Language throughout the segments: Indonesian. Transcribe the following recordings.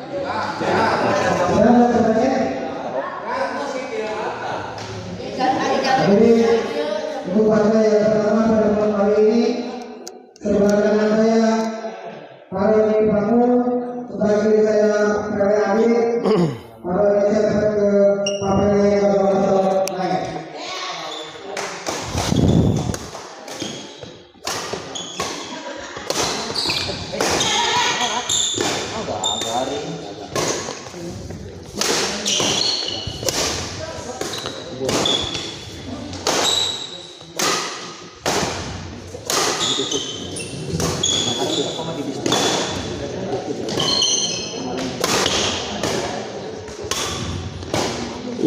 Jadi untuk partai yang pertama pada malam hari ini sebenarnya saya Paroni Paku sebagai saya PW Adit Paroni saya ke Papele yang lain.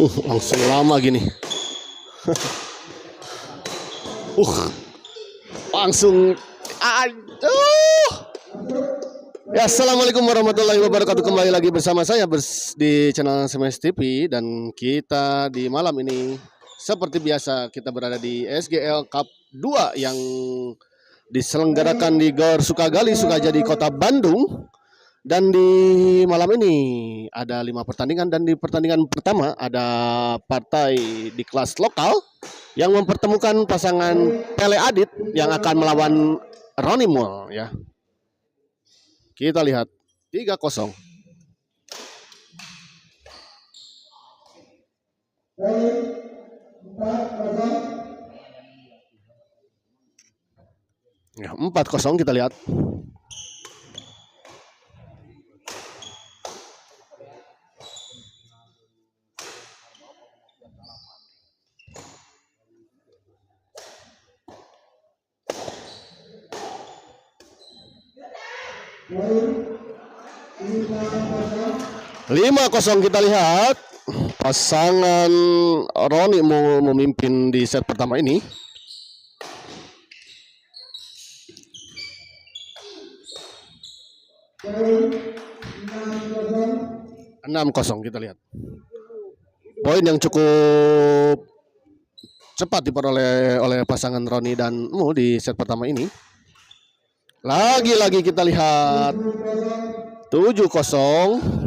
Langsung lama gini. Langsung Ya, assalamualaikum warahmatullahi wabarakatuh. Kembali lagi bersama saya di channel SMS TV, dan kita di malam ini seperti biasa kita berada di SGL Cup 2 yang diselenggarakan di Gor Sukagali, Sukajadi, Kota Bandung. Dan di malam ini ada 5 pertandingan, dan di pertandingan pertama ada partai di kelas lokal yang mempertemukan pasangan Pele Adit yang akan melawan Roni Mul ya. Kita lihat 3-0. Ya, 4-0 kita lihat. Lima 0 kita lihat. Pasangan Roni mau memimpin di set pertama ini. Enam 0 kita lihat. Poin yang cukup cepat diperoleh oleh pasangan Roni dan Mu di set pertama ini. Lagi-lagi kita lihat 7-0.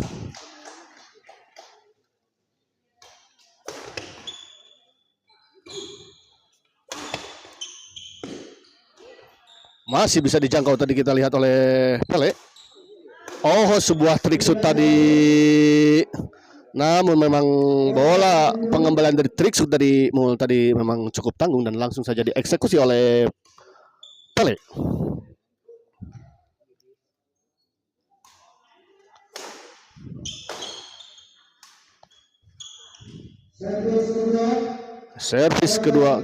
Masih bisa dijangkau tadi kita lihat oleh Pele. Oh, sebuah trik shoot tadi. Namun memang bola pengembalian dari trik shoot dari Mul tadi memang cukup tanggung dan langsung saja dieksekusi oleh Pele. Servis kedua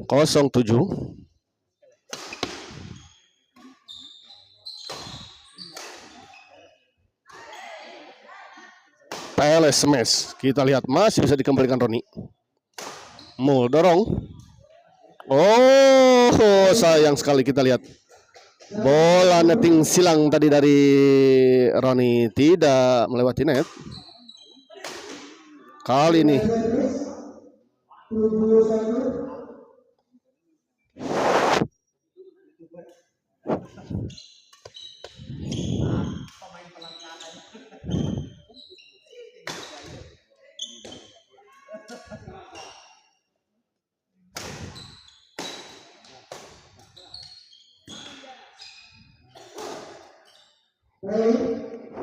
0-7. Pele smash. Kita lihat masih bisa dikembalikan Roni. Mul dorong. Oh, sayang sekali kita lihat. Bola netting silang tadi dari Roni tidak melewati net. Kali ini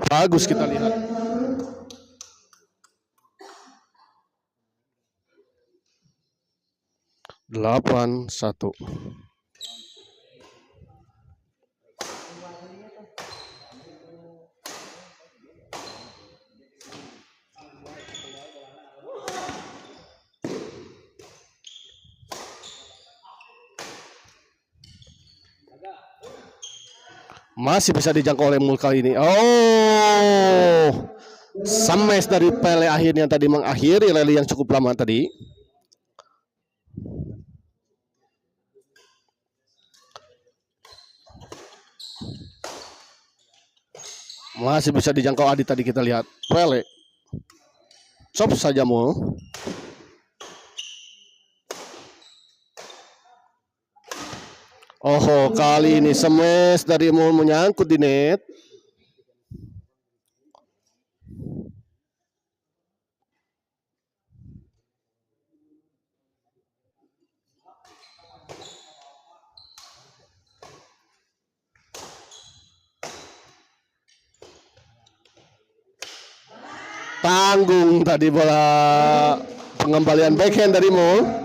bagus kita lihat. Delapan 1. Masih bisa dijangkau oleh Mul kali ini. Oh, smash dari Pele akhirnya tadi mengakhiri rally yang cukup lama tadi. Masih bisa dijangkau Adit tadi kita lihat. Pele chop saja Mul. Oh, kali ini smash dari Mul menyangkut di net. tanggung tadi bola pengembalian backhand darimu.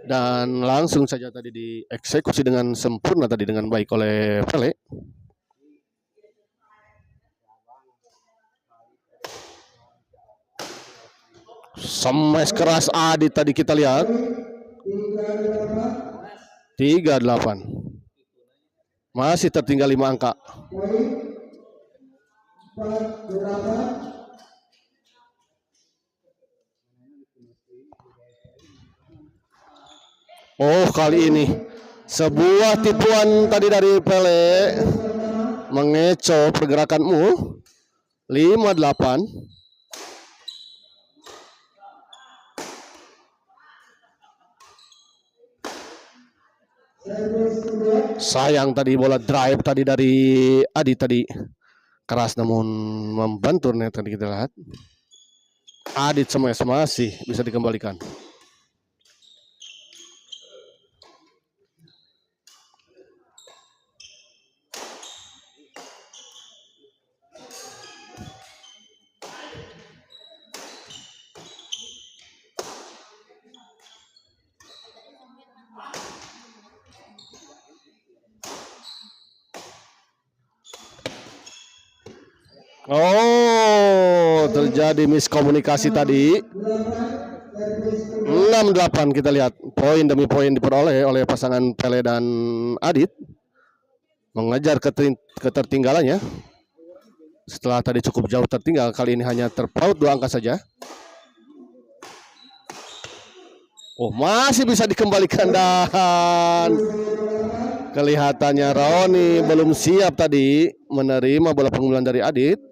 Dan langsung saja tadi dieksekusi dengan sempurna tadi dengan baik oleh Pele. Smash keras Adit tadi kita lihat. 38. Masih tertinggal 5 angka. Oh, kali ini sebuah tipuan tadi dari Pele, mengecoh pergerakanmu. 58. Sayang tadi bola drive tadi dari Adi tadi keras namun membentur net tadi kita lihat. Adit smash masih bisa dikembalikan. Oh, terjadi miskomunikasi tadi. 6-8 kita lihat. Poin demi poin diperoleh oleh pasangan Pele dan Adit. Mengejar ketertinggalannya. Setelah tadi cukup jauh tertinggal, kali ini hanya terpaut 2 angka saja. Oh, masih bisa dikembalikan dan kelihatannya Roni belum siap tadi menerima bola pengumpulan dari Adit.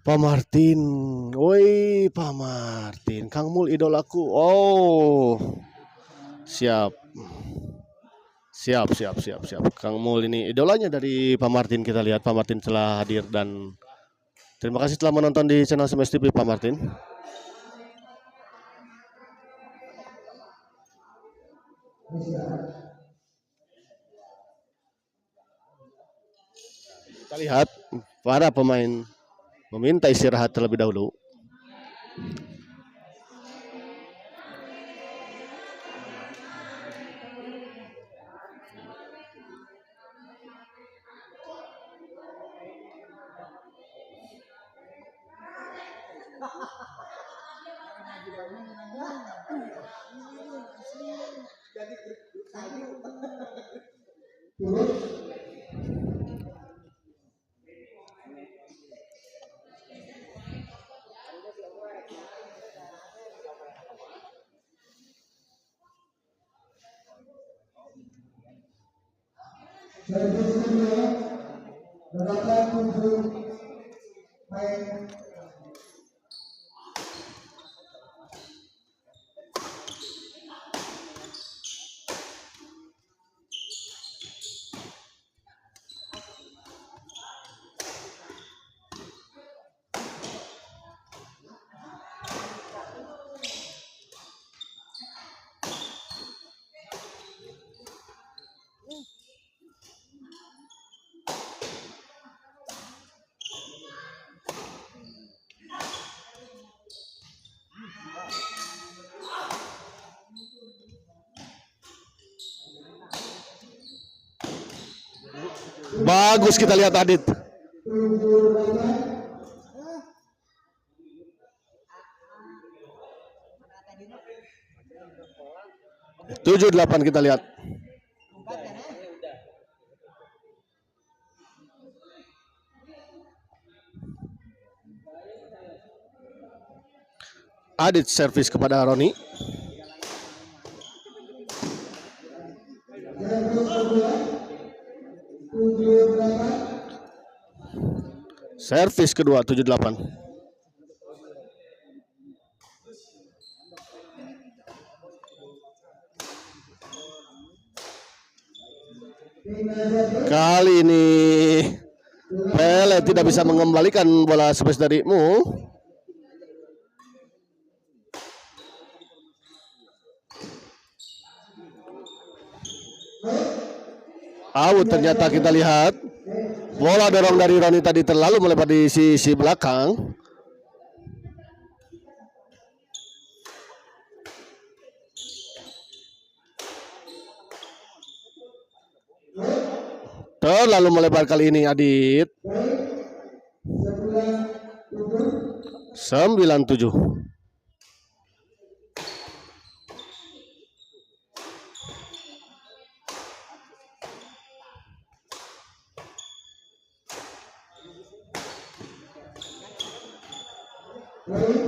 Pak Martin, woi Pak Martin, Kang Mul idolaku. Oh, siap. Kang Mul ini idolanya dari Pak Martin. Kita lihat Pak Martin telah hadir dan terima kasih telah menonton di channel Smash TV Pak Martin. Kita lihat para pemain meminta istirahat terlebih dahulu. Bagus kita lihat Adit. 7-8 kita lihat. Adit servis kepada Roni. Servis kedua 78. Kali ini Pele tidak bisa mengembalikan bola service darimu. Out ternyata kita lihat. Bola dorong dari Roni tadi terlalu melebar di sisi belakang. Terlalu melebar kali ini Adit. 97.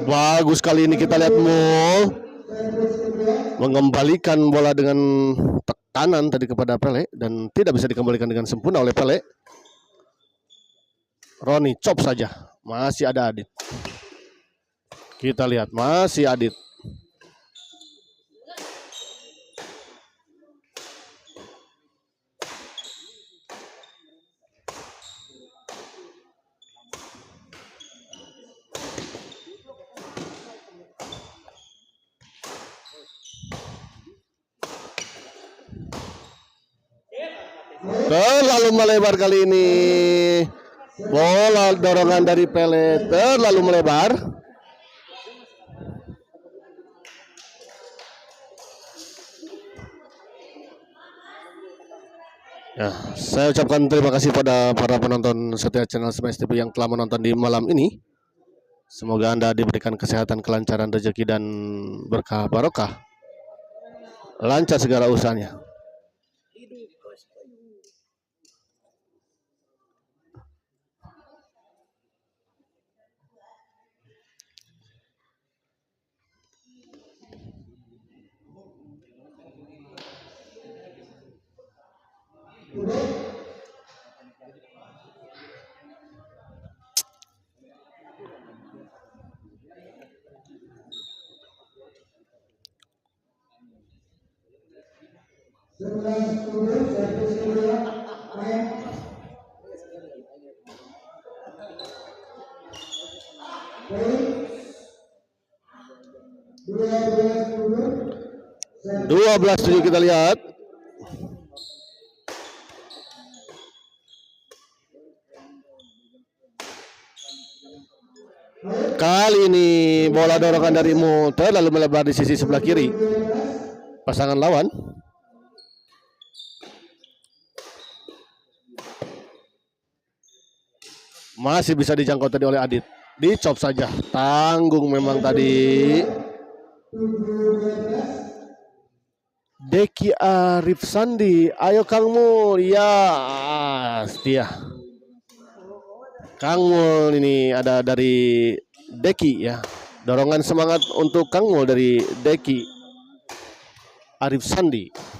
Bagus kali ini kita lihat mengembalikan bola dengan tekanan tadi kepada Pele dan tidak bisa dikembalikan dengan sempurna oleh Pele. Roni chop saja, masih ada Adit. Kita lihat masih Adit. Terlalu melebar kali ini. Bola dorongan dari Pele terlalu melebar. Ya, saya ucapkan terima kasih pada para penonton setia channel Smash TV yang telah menonton di malam ini. Semoga Anda diberikan kesehatan, kelancaran, rezeki dan berkah barokah. Lancar segala usahanya. Dua belas 7 kita lihat. Kali ini bola dorongan darimu terlalu melebar di sisi sebelah kiri pasangan lawan. Masih bisa dijangkau tadi oleh Adit. Dicop saja. Tanggung memang tadi. Deki Arif Sandi. Ayo Kang Mul. Ya, setia. Kang Mul ini ada dari Deki ya. Dorongan semangat untuk Kang Mul dari Deki Arif Sandi.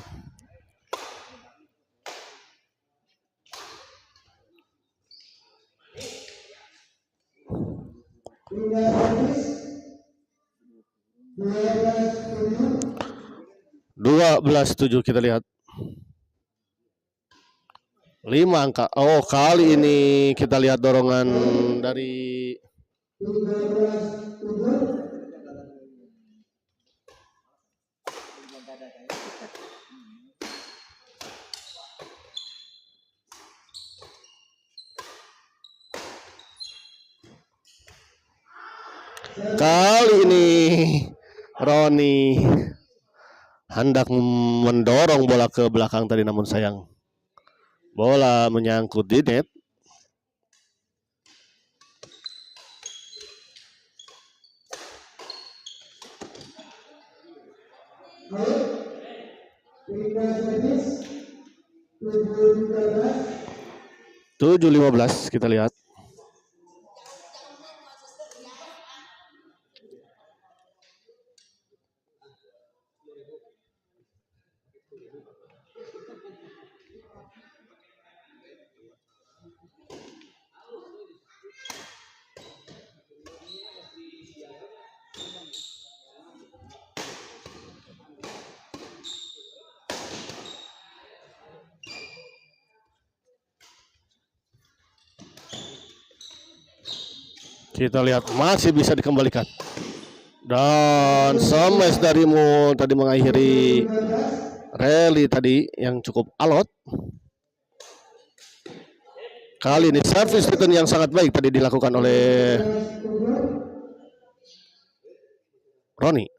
Dua belas 7 kita lihat. 5 angka. Oh, kali ini kita lihat dorongan dari kali ini Roni hendak mendorong bola ke belakang tadi, namun sayang bola menyangkut di net. Tujuh 15 kita lihat. Kita lihat masih bisa dikembalikan. Dan smash dari Mul tadi mengakhiri rally tadi yang cukup alot. Kali ini service return yang sangat baik tadi dilakukan oleh Roni.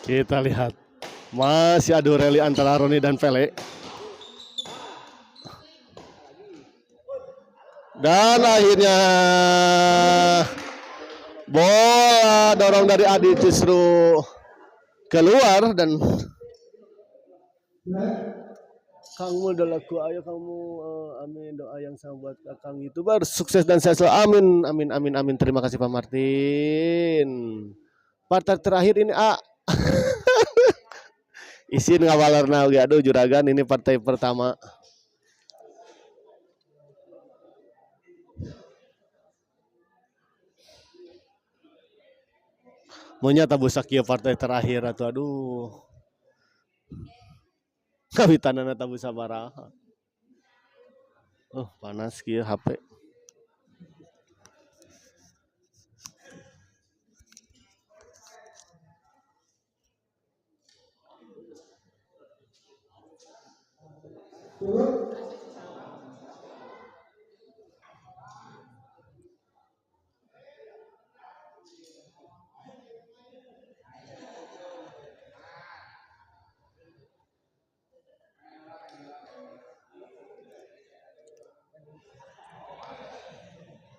Kita lihat masih adu rally antara Roni dan Pele. Dan akhirnya bola dorong dari Adi justru keluar dan Kang Mul dolaku ayo kamu amin doa yang sama buat Kang YouTuber sukses dan sehat selalu amin amin amin amin. Terima kasih Pak Martin. Partai terakhir ini isin ngawalarna oge aduh juragan ini partai pertama. Munya tabusak kieu partai terakhir atuh aduh. Kawitanana tabusa baraha. Panas kieu HP.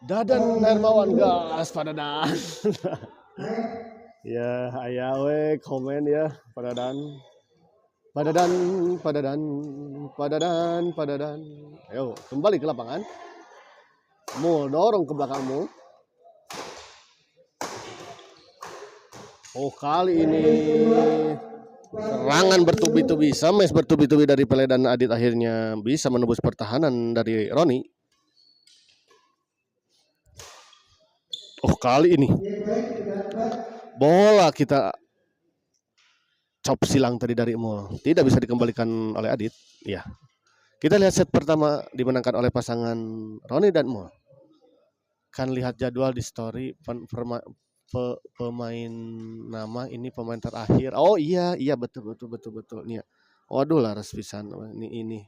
Dadan Hermawan gas pada dan. Ya, aya we komen ya pada dan. Padadan. Ayo, kembali ke lapangan. Mul dorong ke belakangmu. Oh, kali ini serangan bertubi-tubi, smash bertubi-tubi dari Pele dan Adit akhirnya bisa menembus pertahanan dari Roni. Oh, kali ini bola kita cop silang tadi dari Mul tidak bisa dikembalikan oleh Adit. Ya, kita lihat set pertama dimenangkan oleh pasangan Roni dan Mul. Kan lihat jadwal di story pemain nama ini pemain terakhir. Oh iya betul nih. Waduh laras pisan ini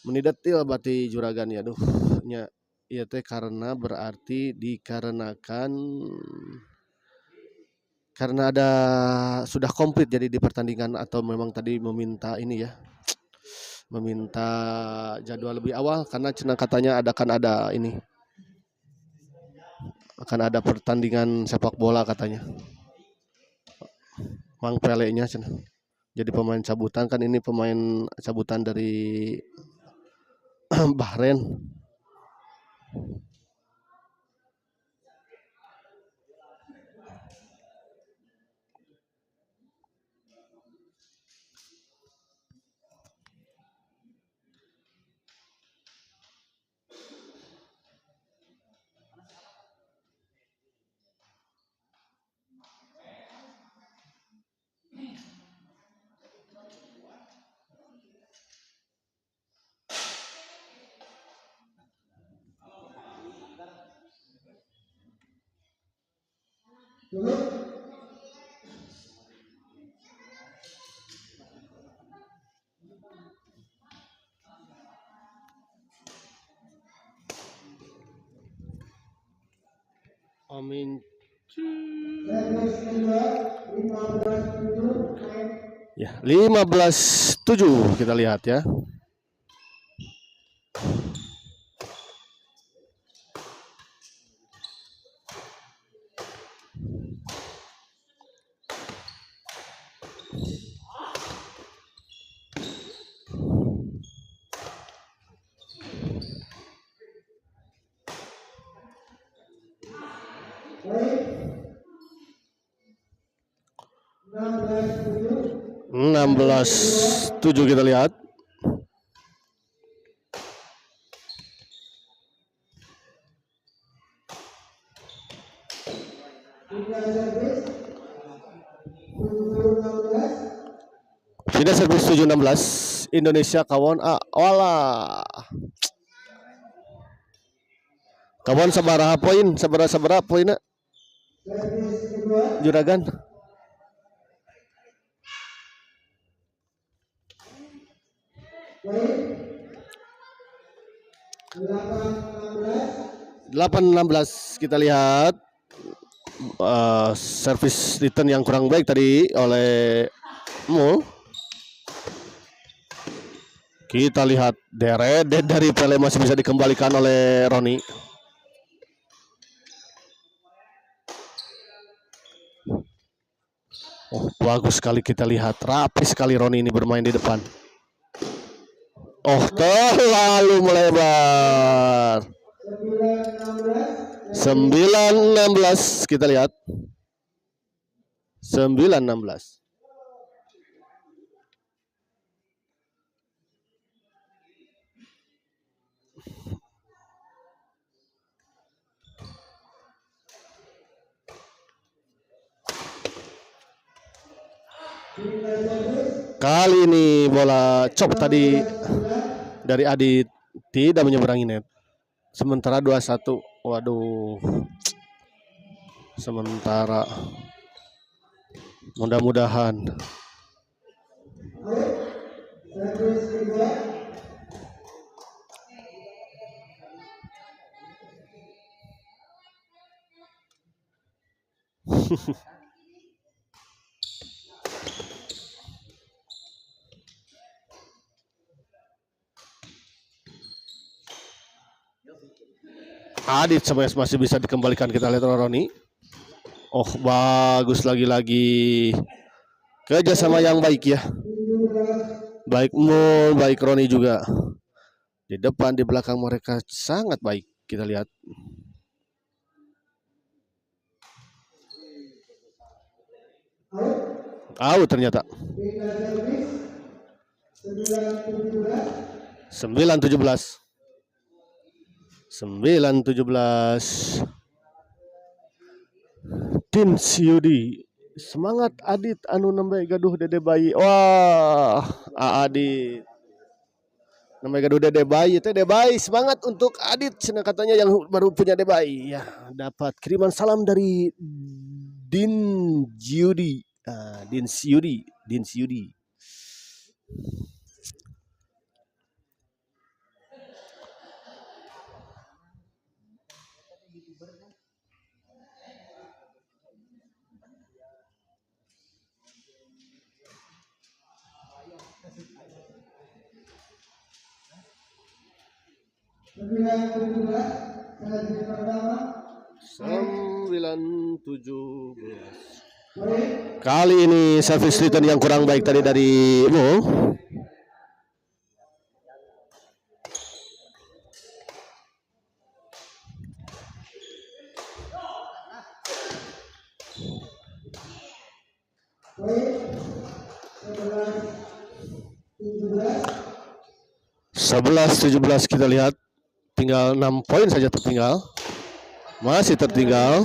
menidetil bati juragan ya duh nya iya teh karena berarti dikarenakan karena ada sudah komplit jadi di pertandingan atau memang tadi meminta ini ya meminta jadwal lebih awal karena cenah katanya akan ada pertandingan sepak bola katanya Mang Pele-nya cenah jadi pemain cabutan kan ini pemain cabutan dari Bahrain. Amin. Ya, 15-7 kita lihat ya. 16-7 kita lihat. Final servis 7-16 Indonesia kawan wala. Kawan sabaraha poin? Sabaraha poinna? Juragan. Delapan 16 kita lihat service return yang kurang baik tadi oleh Mul. Kita lihat deret dari Pele masih bisa dikembalikan oleh Roni. Oh, bagus sekali kita lihat, rapi sekali Roni ini bermain di depan. Oh, terlalu melebar. 9-16 kita lihat. 9-16. Kali ini bola chop tadi dari Adit tidak menyeberangi net. Sementara 2-1. Waduh. Sementara mudah-mudahan Adit masih bisa dikembalikan, kita lihat Roni. Oh, bagus lagi-lagi. Kerjasama yang baik ya. Baik Mul, baik Roni juga. Di depan, di belakang mereka sangat baik. Kita lihat. Ternyata. 9-17. 9-17. Din Siudi. Semangat Adit anu nembe gaduh dede bayi. Wah, Adit. Nembe gaduh dede bayi, dede bayi semangat untuk Adit. Cina katanya yang baru punya dede bayi. Ya, dapat kiriman salam dari Din Siudi. Din Siudi. Sembilan 17. Kali ini service return yang kurang baik tadi dari Mo. Sebelas 17 kita lihat, tinggal 6 poin saja tertinggal, masih tertinggal.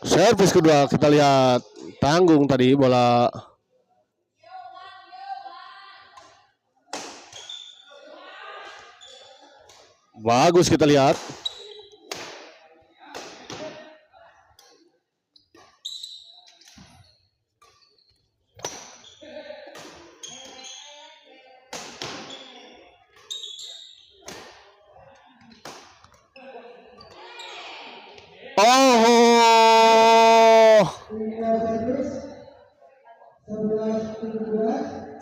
Servis kedua kita lihat, tanggung tadi bola. Bagus kita lihat. Oh,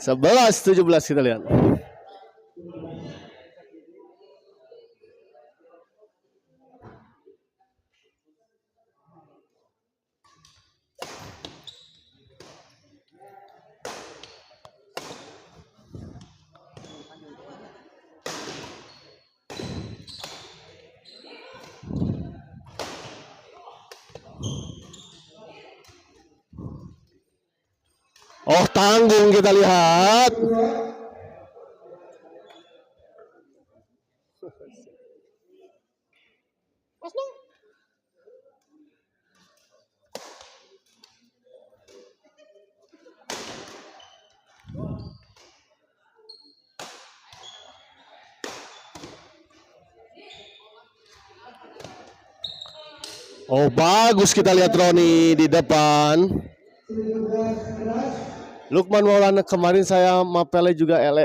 11-17 kita lihat. Oh, tanggung kita lihat. Oh, bagus kita lihat Roni di depan. Lukman Maulana kemarin saya mapelnya juga ele.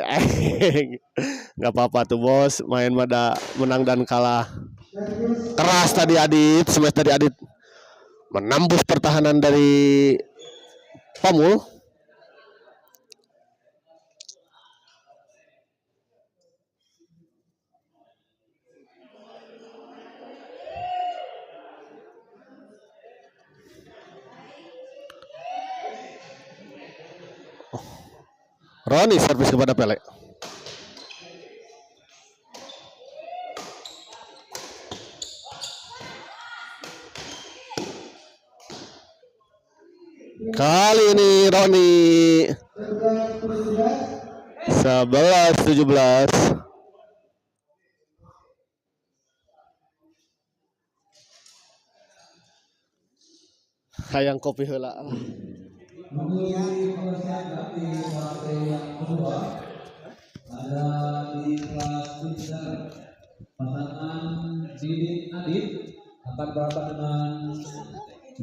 Nggak apa-apa tuh bos, main pada menang dan kalah. Keras tadi Adit, smash tadi Adit menembus pertahanan dari Pamul. Roni servis kepada Pele. Kali ini Roni 11-17. Hayang kopi heula. Ada di kelas Twitter pasangan Didit Adit akan berhadapan dengan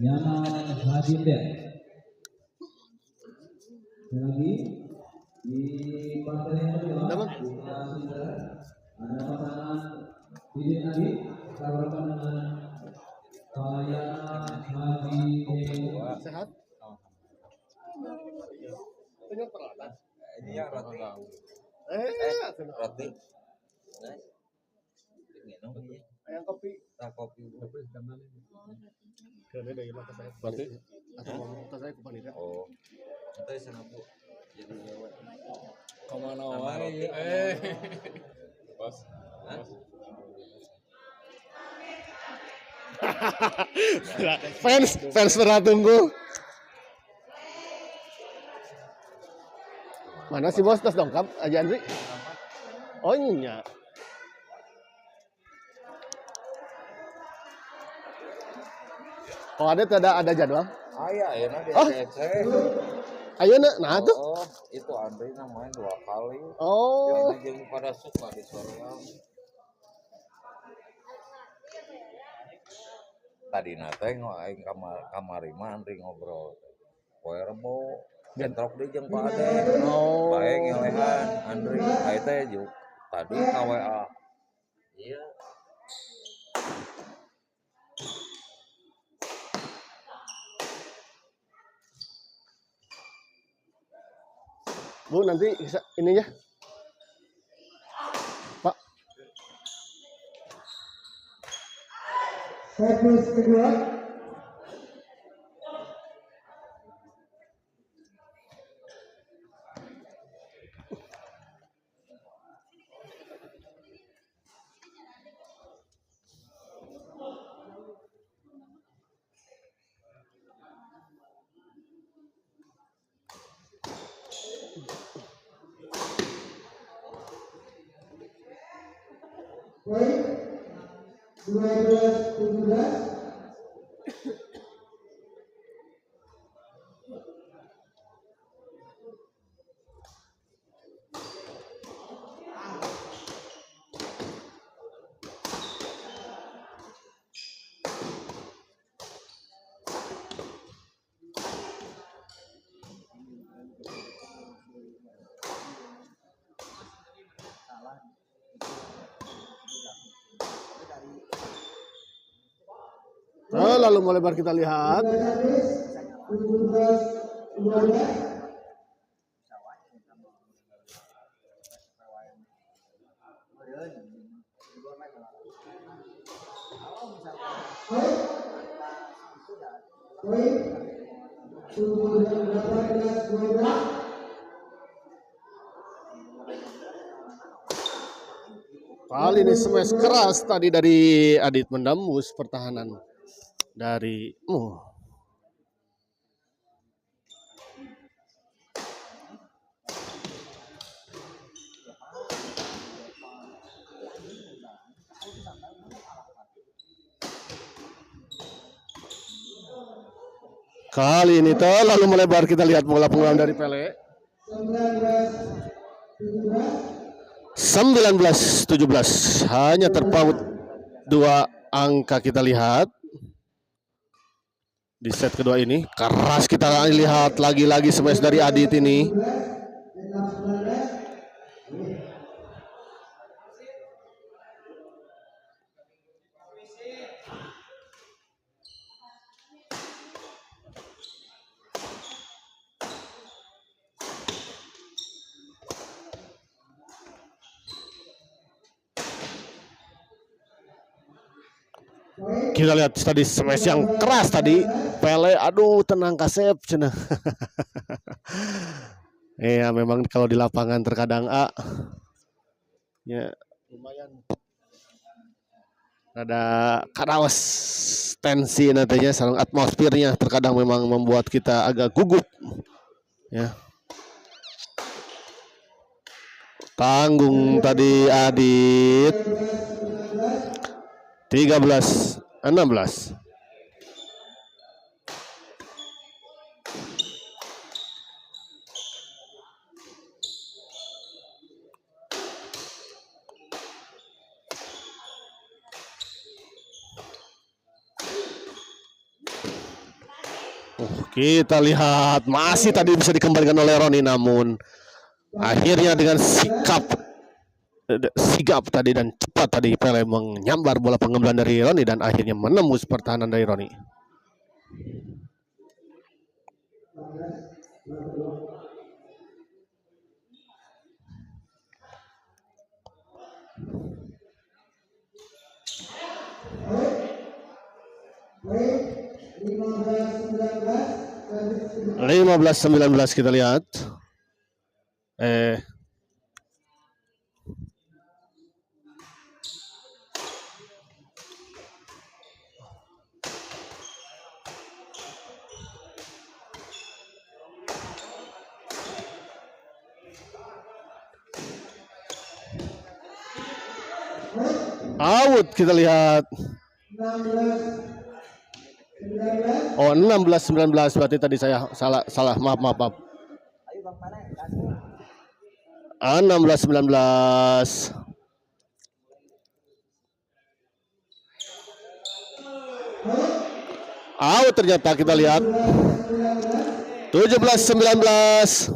Yana Hadinder. Sekali lagi di partai yang kedua di kelas Twitter ada pasangan Didit Adit akan berhadapan dengan Yana Hadinder. Sehat? Punya peralatan. Ini yang roti. Roti. Ayam kopi. Tak kopi. Keren dari mata saya. Berarti atau mata saya ke panitia. Oh. Itu sana Bu. Jadi lewat. Kemana Sama wae? roti. Bos. Hah? fans pernah tunggu. Mana si bos tas dongkap aja Andri? Oh iya. Oh ada jadwal? Ayah, ya nanti Oh. Ayo nah tuh. Oh, itu Andri main 2 kali. Oh. Yang jeung pada suka di soreang. Tadi nate aing kamari mah Andri ngobrol. Poe Rebo bentrok di jeung Pak Ade. Oh. Bae ngelehan Andri. Aya teh juk tadi KWA. Iya. Bu nanti ininya. Pak. Servis kedua. Poin 12-17. Nah, lalu mulai baru kita lihat. Servis 17-12. Poin 18-12. Kali ini smash keras tadi dari Adit menembus pertahanan dari Kali ini terlalu melebar, kita lihat bola pengularan dari Pele. 19-17, hanya terpaut 2 angka kita lihat. Di set kedua ini keras kita lihat lagi-lagi smash dari Adit ini. Kita lihat tadi smash yang keras tadi. Pele, aduh tenang kasep cenah. Iya, memang kalau di lapangan terkadang ya lumayan ada karawas tensi nantinya, sarang atmosfernya terkadang memang membuat kita agak gugup ya. Tanggung tadi Adit. 13-16. Kita lihat masih tadi bisa dikembalikan oleh Roni, namun akhirnya dengan sigap tadi dan cepat tadi Pele menyambar bola pengemban dari Roni dan akhirnya menembus pertahanan dari Roni. Baik, 15-19 kita lihat. Out kita lihat. 16-19. Oh, 16-19 berarti tadi saya salah maaf. 16-19. Out ternyata kita lihat. 17-19.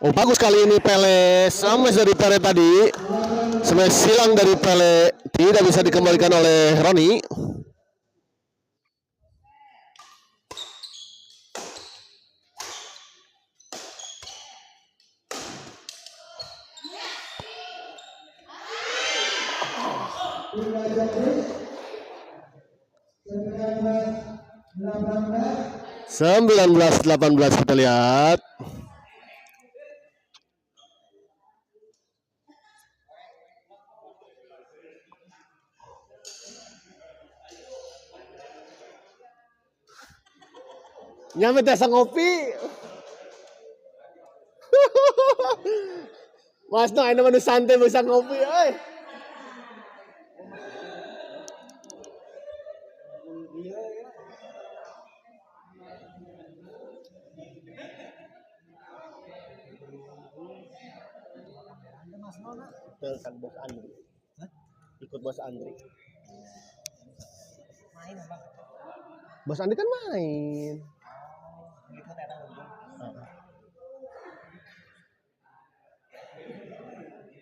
Oh, bagus kali ini Pele, smash dari Pele tadi. Smash silang dari Pele tidak bisa dikembalikan oleh Roni. Sembilan belas, 19-18 kita lihat. Nyampe desa ngopi. Mas no, ini menu santai bisa ngopi, oi. Kan bos Andri. Ikut bos Andri. Main apa? Bos Andri kan main.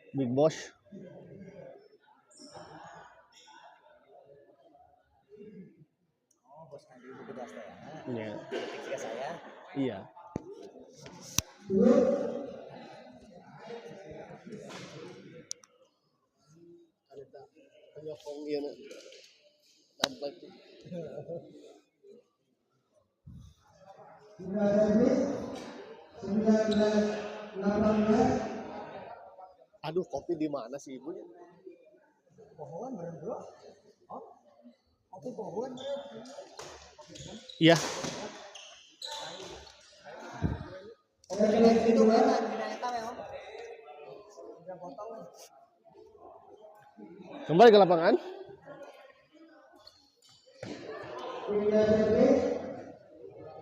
Big Boss. Oh, bos Andi itu kedas ya. Iya. Ketika saya. Iya. Ada penyokong iya nak. Tampak. 19-18. Aduh, kopi di mana sih ibunya? Pohon beren bro. Oh, kopi pohon beren. Iya. Saya itu kelihatan bidang hitam ya, Om. Udah potong kan. Kembali ke lapangan. India servis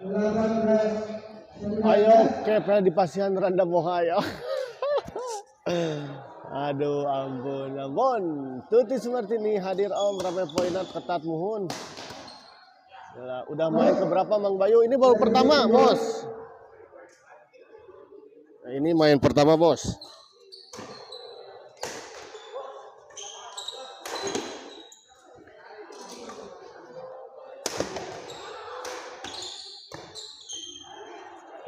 18. Ayo, kepel di pasian randa moha ayo. Aduh, ampun. Tuti Sumartini hadir Om, ramai poinat ketat muhun. Udah main keberapa Mang Bayu? Ini baru pertama, Bos. Nah, ini main pertama, Bos.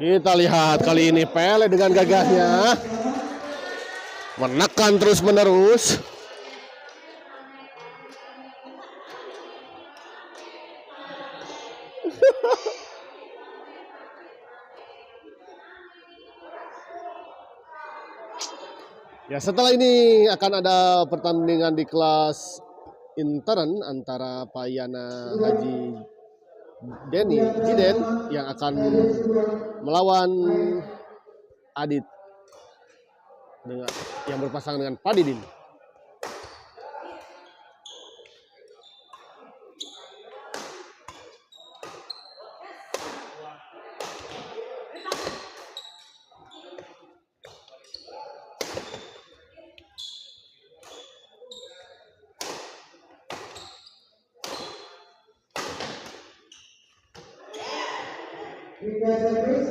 Kita lihat kali ini Pele dengan gagahnya menekan terus menerus. Ya, setelah ini akan ada pertandingan di kelas intern antara Pak Yana Haji Denny Jiden yang akan melawan Adit dengan yang berpasangan dengan Padidin. India servis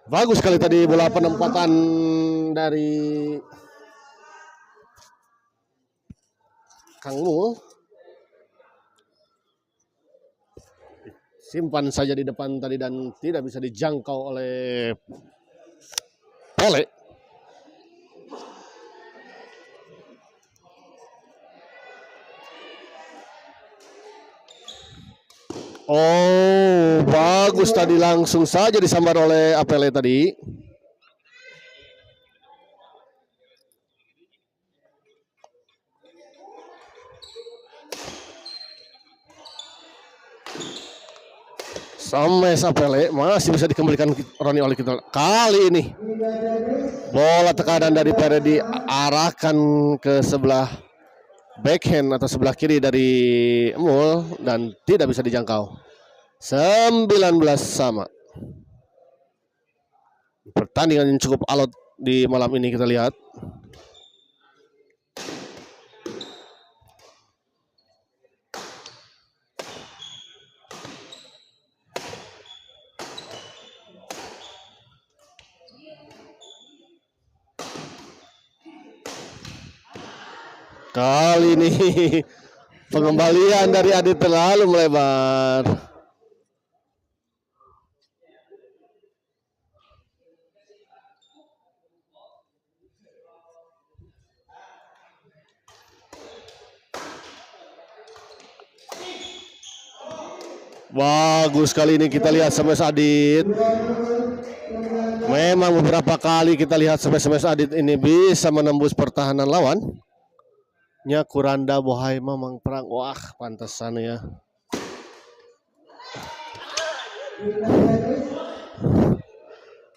Bagus sekali tadi bola penempatan dari Kang Mul. Simpan saja di depan tadi dan tidak bisa dijangkau oleh Pele. Oh, bagus tadi langsung saja disambar oleh Apele tadi. Sampai Apele masih bisa dikembalikan Roni oleh kita. Kali ini bola tekanan dari Pele diarahkan ke sebelah backhand atau sebelah kiri dari Mul dan tidak bisa dijangkau. 19 sama. Pertandingan yang cukup alot di malam ini kita lihat. Kali ini pengembalian dari Adit terlalu melebar. Bagus kali ini kita lihat smash Adit. Memang beberapa kali kita lihat smash Adit ini bisa menembus pertahanan lawan. Nya Kuranda Bohai memang perang. Wah, pantesan ya.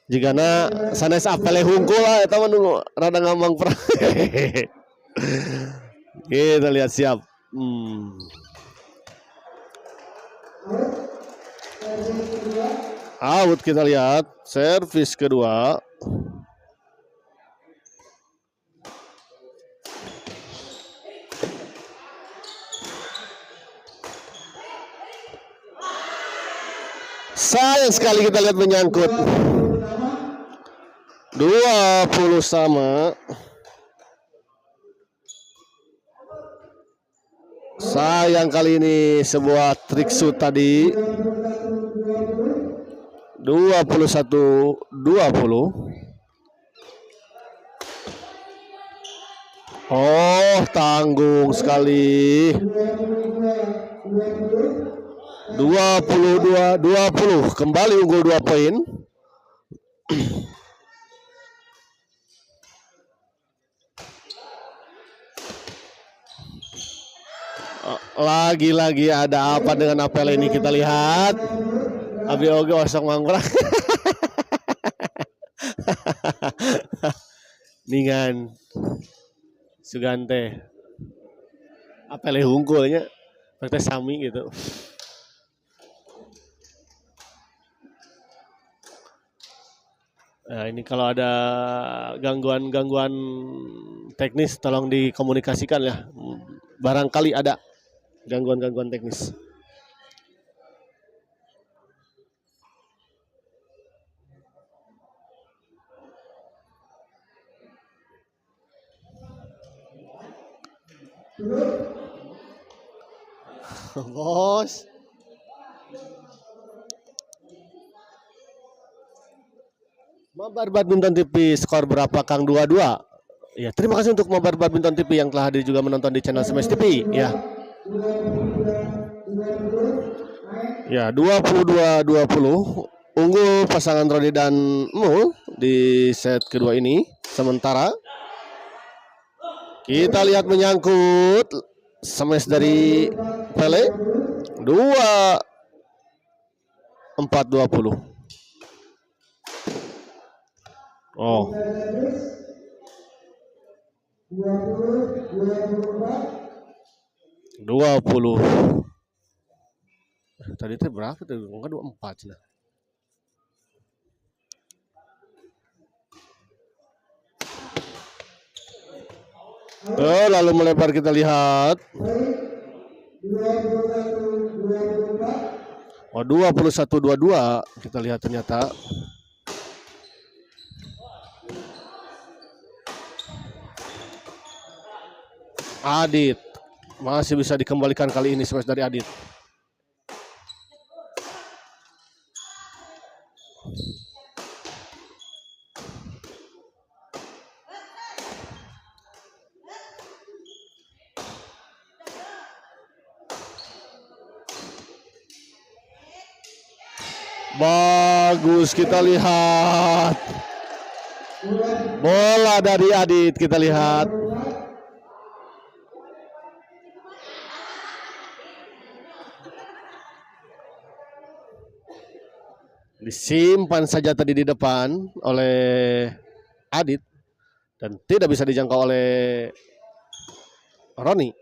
Jigana sanes Apele hungkul lah eta mah nu rada ngambang perang. Kita lihat siap. Out kita lihat servis kedua. Sayang sekali kita lihat menyangkut. 20 sama. Sayang kali ini sebuah trik shoot tadi. 21-20. Oh, tanggung sekali. 22-20 kembali unggul 2 poin. Lagi-lagi ada apa dengan Apel ini kita lihat. Abi oge osok mangkrang. Ningan Sugante apa leh unggulnya partai sami gitu. Nah, ini kalau ada gangguan-gangguan teknis tolong dikomunikasikan ya. Barangkali ada gangguan-gangguan teknis. Bos. Mabar Badminton TV skor berapa Kang 22? Ya, terima kasih untuk Mabar Badminton TV yang telah hadir juga menonton di channel Smash TV ya. Ya, 22-20 unggul pasangan Rodi dan Mul di set kedua ini. Sementara kita lihat menyangkut smash dari Pele 24-20. Oh. 20. Tadi itu berapa tuh? Enggak 24 lah. Lalu melebar kita lihat. Oh, 21-22 kita lihat ternyata. Adit masih bisa dikembalikan kali ini smash dari Adit. Bagus kita lihat. Bola dari Adit kita lihat. Disimpan saja tadi di depan oleh Adit dan tidak bisa dijangkau oleh Roni.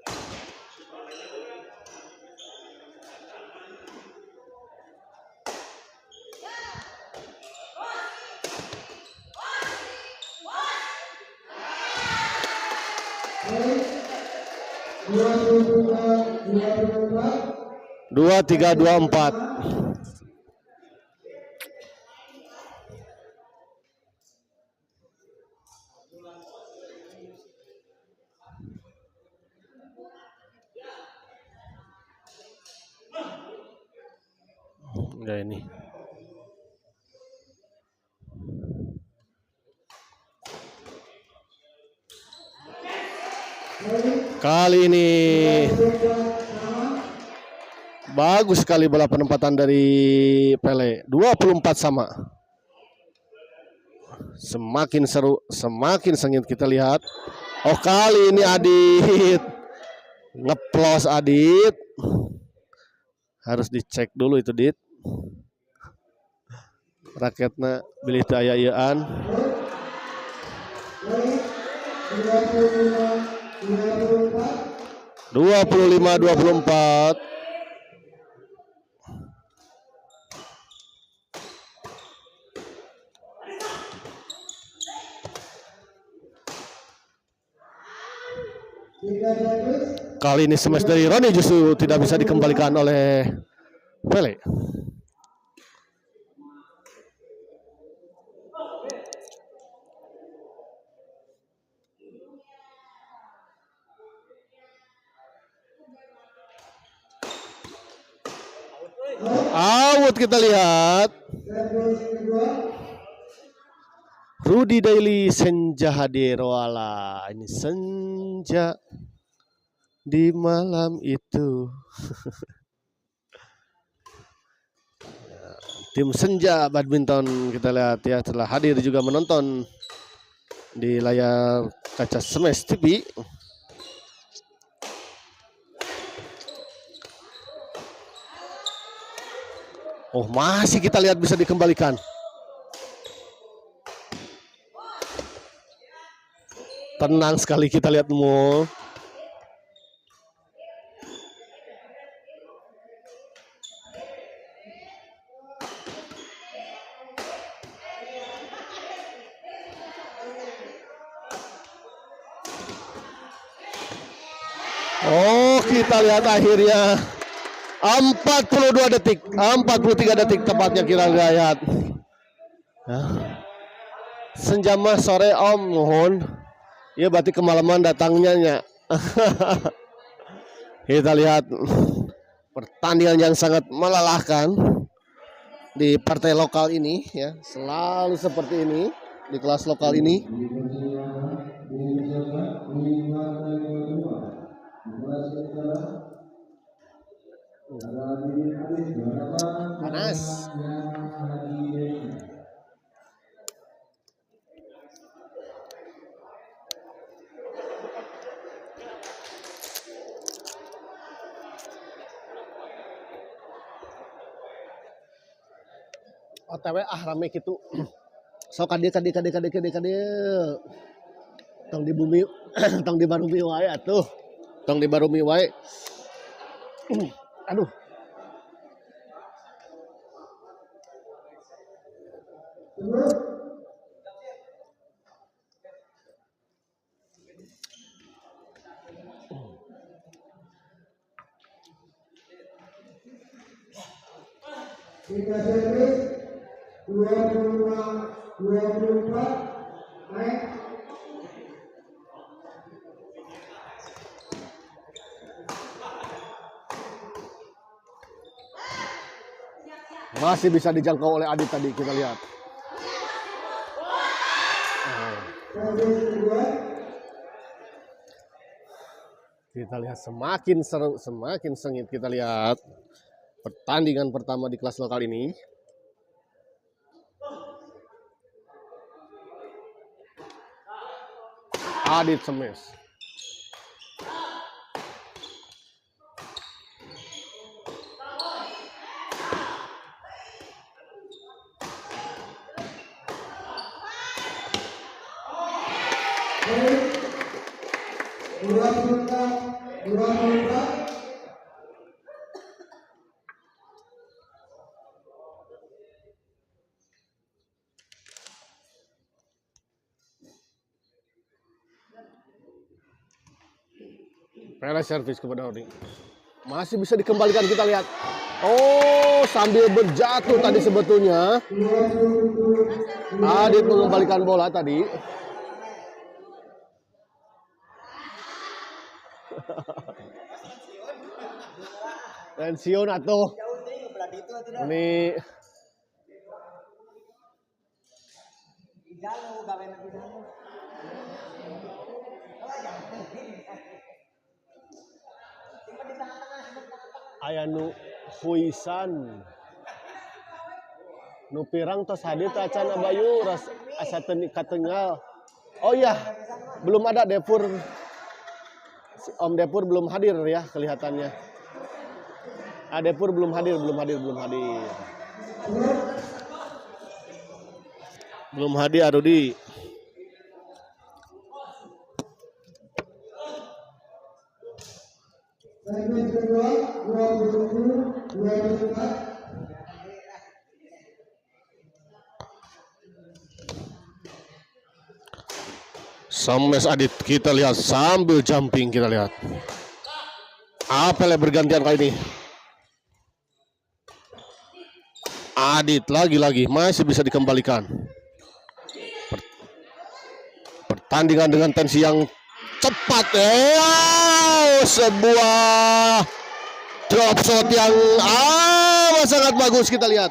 Dua, 3, 2, 4. Ya ini. Kali ini bagus sekali bola penempatan dari Pele. 24 sama. Semakin seru, semakin sengit kita lihat. Oh, kali ini Adit ngeplos Adit. Harus dicek dulu itu Dit. Raketnya bilih teu aya-ayaan. 25-24. Kali ini smash dari Roni justru tidak bisa dikembalikan oleh Pele. Out kita lihat. Rudy Daily senja hadir wala. Ini senja di malam itu. Tim Senja Badminton kita lihat ya telah hadir juga menonton di layar kaca Smash TV. Oh, masih kita lihat bisa dikembalikan. Tenang sekali kita lihat Mo. Oh, kita lihat akhirnya 42 detik, 43 detik tepatnya kita lihat. Senjama sore Om, mohon. Ya berarti kemalaman datangnya nya. Kita lihat pertandingan yang sangat melelahkan di partai lokal ini ya, selalu seperti ini di kelas lokal ini. Panas. OTW rame gitu. So kade tong di bumi tong di barumi wae atuh. Tong di barumi wae. Aduh. Kita servis 24 naik. Masih bisa dijangkau oleh Adit tadi kita lihat. Kita lihat semakin seru, semakin sengit kita lihat pertandingan pertama di kelas lokal ini. Adit Semes. Pele servis kepada Odi. Masih bisa dikembalikan kita lihat. Oh, sambil berjatuh tadi sebetulnya. Adit mengembalikan bola tadi. Pensiun atuh. Ini aya nu huisan nu pirang tos hadir teh acan abayu ras asa katengal. Oh iya, belum ada Depur. Om Depur belum hadir ya kelihatannya. Depur belum hadir. Belum hadir Arudi. Servis kedua 24. Semes Adit kita lihat sambil jumping kita lihat. Apel bergantian kali ini. Adit lagi-lagi masih bisa dikembalikan. Pertandingan dengan tensi yang cepat. Wow, sebuah drop shot yang sangat bagus kita lihat.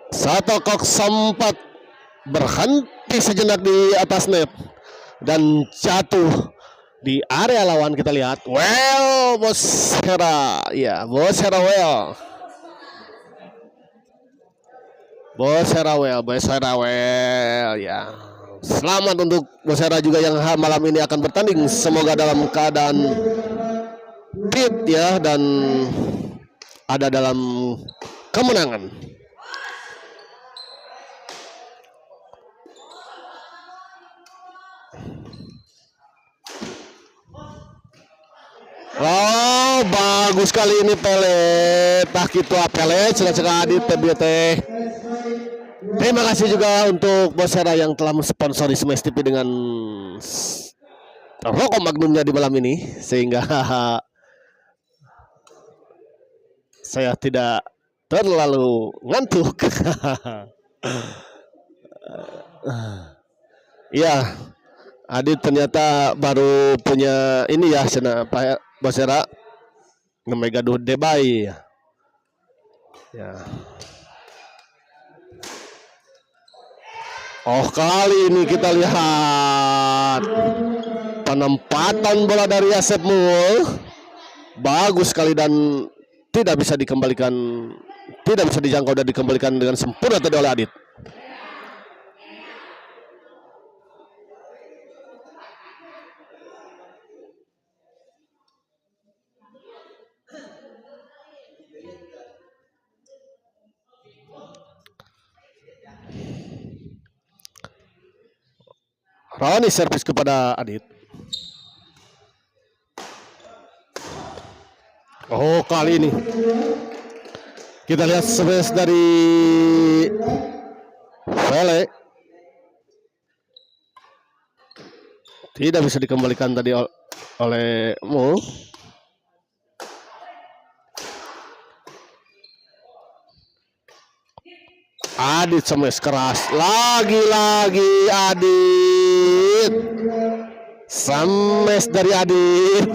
Satokok sempat berhenti sejenak di atas net dan jatuh di area lawan kita lihat. Well, Bos Hera, ya Bos Hera well. Bos Hera well ya. Selamat untuk Bos Hera juga yang malam ini akan bertanding. Semoga dalam keadaan fit ya dan ada dalam kemenangan. Oh, bagus sekali ini Pele. Tak gitu Pele, cina-cina Adit teh. Terima kasih juga untuk Bos Hera yang telah mensponsori Smash TV dengan rokok magnumnya di malam ini, sehingga saya tidak terlalu ngantuk. Iya, Adit ternyata baru punya ini ya, sana Pak Bos Hera ngemegaduh debay. Ya. Oh, kali ini kita lihat penempatan bola dari Asep Mul. Bagus sekali dan tidak bisa dikembalikan, tidak bisa dijangkau dan dikembalikan dengan sempurna tadi oleh Adit. Roni servis kepada Adit. Oh, kali ini kita lihat servis dari Pele. Tidak bisa dikembalikan tadi oleh Mul. Adit smash keras. Lagi-lagi Adit. Smash dari Adit.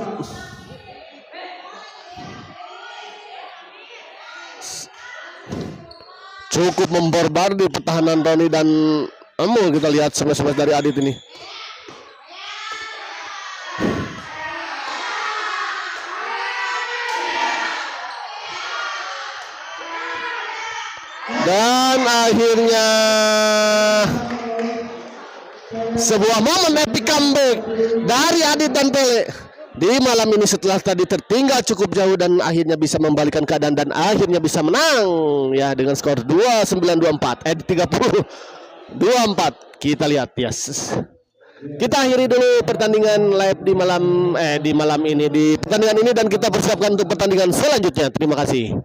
Cukup memborbardir pertahanan Roni dan Emul. Kita lihat smash dari Adit ini. Dan akhirnya sebuah momen epic comeback dari Adit dan Pele di malam ini setelah tadi tertinggal cukup jauh dan akhirnya bisa membalikan keadaan dan akhirnya bisa menang ya dengan skor 29-24 30-24. Kita lihat yes. Kita akhiri dulu pertandingan live di malam ini di pertandingan ini dan kita persiapkan untuk pertandingan selanjutnya. Terima kasih.